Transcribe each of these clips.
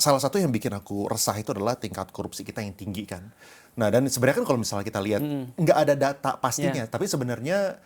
salah satu yang bikin aku resah itu adalah tingkat korupsi kita yang tinggi kan. Nah, dan sebenarnya kan kalau misalnya kita lihat, nggak ada data pastinya, Yeah. tapi sebenarnya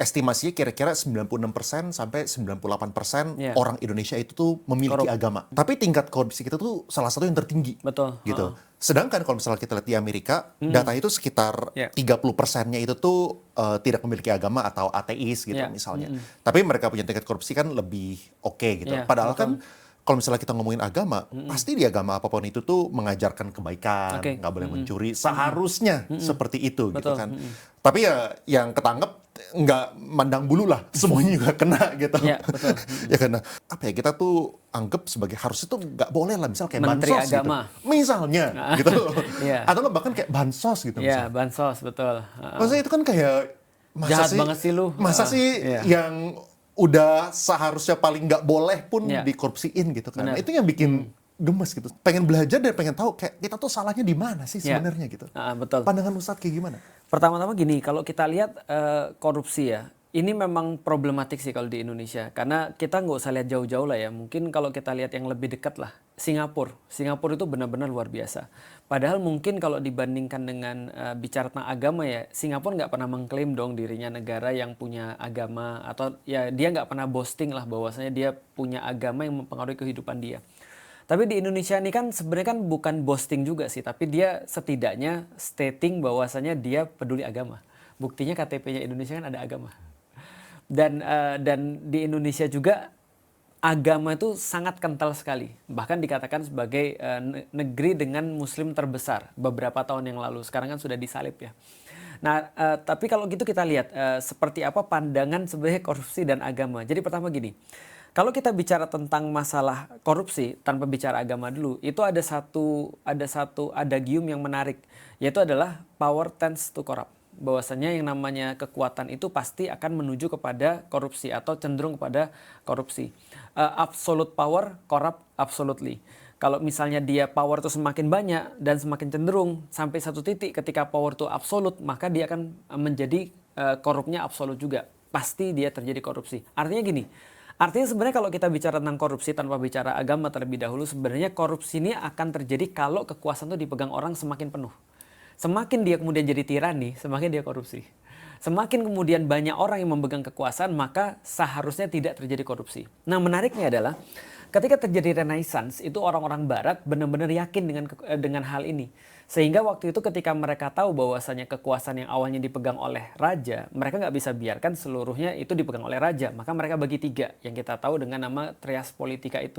estimasinya kira-kira 96% sampai 98% Yeah. orang Indonesia itu tuh memiliki Korup. agama. Tapi tingkat korupsi kita tuh salah satu yang tertinggi. Betul. Gitu. Sedangkan kalau misalnya kita lihat di Amerika, data itu sekitar Yeah. 30%-nya itu tuh tidak memiliki agama atau ateis gitu Yeah. misalnya. Tapi mereka punya tingkat korupsi kan lebih oke gitu. Yeah, Padahal betul. kan kalau misalnya kita ngomongin agama, pasti di agama apapun itu tuh mengajarkan kebaikan, Oke. nggak boleh mencuri. Seharusnya seperti itu gitu Betul. kan. Tapi ya yang ketangkep nggak mandang bulu lah, semuanya juga kena gitu. Ya, betul. Ya karena apa ya, kita tuh anggap sebagai harusnya tuh nggak boleh lah, misal kayak Menteri bansos agama. gitu. Misalnya gitu. Iya. Atau nggak bahkan kayak bansos gitu Ya, misalnya. bansos, betul. Maksudnya itu kan kayak Jahat banget sih lu. Masa sih Iya. yang udah seharusnya paling nggak boleh pun Iya. dikorupsiin gitu kan. Benar. Itu yang bikin gemes gitu. Pengen belajar dan pengen tahu kayak kita tuh salahnya di mana sih Iya. sebenarnya gitu. Betul. Pandangan Ustadz kayak gimana? Pertama-tama gini, kalau kita lihat korupsi ya, ini memang problematik sih kalau di Indonesia. Karena kita nggak usah lihat jauh-jauh lah ya. Mungkin kalau kita lihat yang lebih dekat lah, Singapura. Singapura itu benar-benar luar biasa. Padahal mungkin kalau dibandingkan dengan bicara tentang agama ya, Singapura nggak pernah mengklaim dong dirinya negara yang punya agama. Atau ya dia nggak pernah boasting lah bahwasanya dia punya agama yang mempengaruhi kehidupan dia. Tapi di Indonesia ini kan sebenarnya kan bukan boasting juga sih, tapi dia setidaknya stating bahwasanya dia peduli agama. Buktinya KTP-nya Indonesia kan ada agama. Dan di Indonesia juga agama itu sangat kental sekali. Bahkan dikatakan sebagai negeri dengan muslim terbesar beberapa tahun yang lalu. Sekarang kan sudah disalib ya. Nah, tapi kalau gitu kita lihat seperti apa pandangan sebenarnya korupsi dan agama. Jadi pertama gini, kalau kita bicara tentang masalah korupsi tanpa bicara agama dulu, itu ada satu adagium yang menarik, yaitu adalah power tends to corrupt. Bahwasanya yang namanya kekuatan itu pasti akan menuju kepada korupsi atau cenderung kepada korupsi. Absolute power corrupt absolutely. Kalau misalnya dia power itu semakin banyak dan semakin cenderung sampai satu titik ketika power itu absolut, maka dia akan menjadi korupnya absolut juga. Pasti dia terjadi korupsi. Artinya gini, artinya sebenarnya kalau kita bicara tentang korupsi tanpa bicara agama terlebih dahulu, sebenarnya korupsi ini akan terjadi kalau kekuasaan itu dipegang orang semakin penuh. Semakin dia kemudian jadi tirani, semakin dia korupsi. Semakin kemudian banyak orang yang memegang kekuasaan, maka seharusnya tidak terjadi korupsi. Nah, menariknya adalah ketika terjadi Renaissance, itu orang-orang Barat benar-benar yakin dengan hal ini. Sehingga waktu itu ketika mereka tahu bahwasanya kekuasaan yang awalnya dipegang oleh raja, mereka nggak bisa biarkan seluruhnya itu dipegang oleh raja. Maka mereka bagi tiga, yang kita tahu dengan nama trias politika itu.